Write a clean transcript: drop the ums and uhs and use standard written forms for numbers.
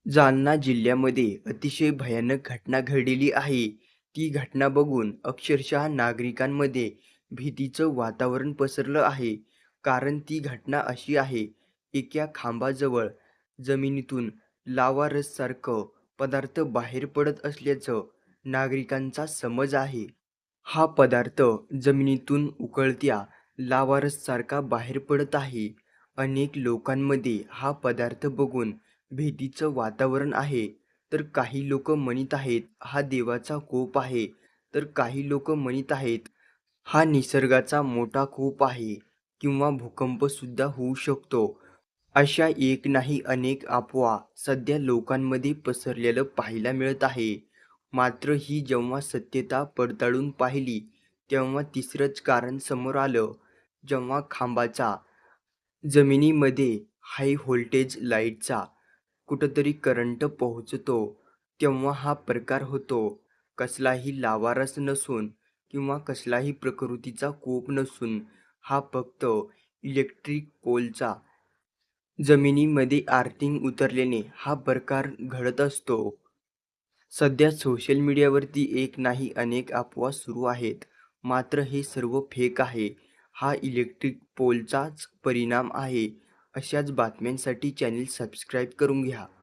जालना जिल्ह्यामध्ये अतिशय भयानक घटना घडलेली आहे. ती घटना बघून अक्षरशः नागरिकांमध्ये भीतीचं वातावरण पसरलं आहे. कारण ती घटना अशी आहे, एका खांबाजवळ जमिनीतून लावा रससारखं पदार्थ बाहेर पडत असल्याचं नागरिकांचा समज आहे. हा पदार्थ जमिनीतून उकळत्या लाव्हारससारखा बाहेर पडत आहे. अनेक लोकांमध्ये हा पदार्थ बघून भीतीचं वातावरण आहे. तर काही लोक म्हणत आहेत, हा देवाचा कोप आहे. तर काही लोक म्हणत आहेत, हा निसर्गाचा मोठा कोप आहे किंवा भूकंपसुद्धा होऊ शकतो. अशा एक नाही अनेक अफवा सध्या लोकांमध्ये पसरलेलं पाहायला मिळत आहे. मात्र ही जेव्हा सत्यता पडताळून पाहिली, तेव्हा तिसरंच कारण समोर आलं. जेव्हा खांबाचा जमिनीमध्ये हाय व्होल्टेज लाईटचा कुठंतरी करंट पोहोचतो, तेव्हा हा प्रकार होतो. कसलाही लावारस नसून किंवा कसलाही प्रकृतीचा कोप नसून हा फक्त इलेक्ट्रिक पोलचा जमिनीमध्ये आर्थिंग उतरल्याने हा प्रकार घडत असतो. सध्या सोशल मीडियावरती एक नाही अनेक अफवा सुरू आहेत. मात्र हे सर्व फेक आहे. हा इलेक्ट्रिक पोलचाच परिणाम आहे. अशाच बातम्यांसाठी चॅनेल सबस्क्राईब करून घ्या.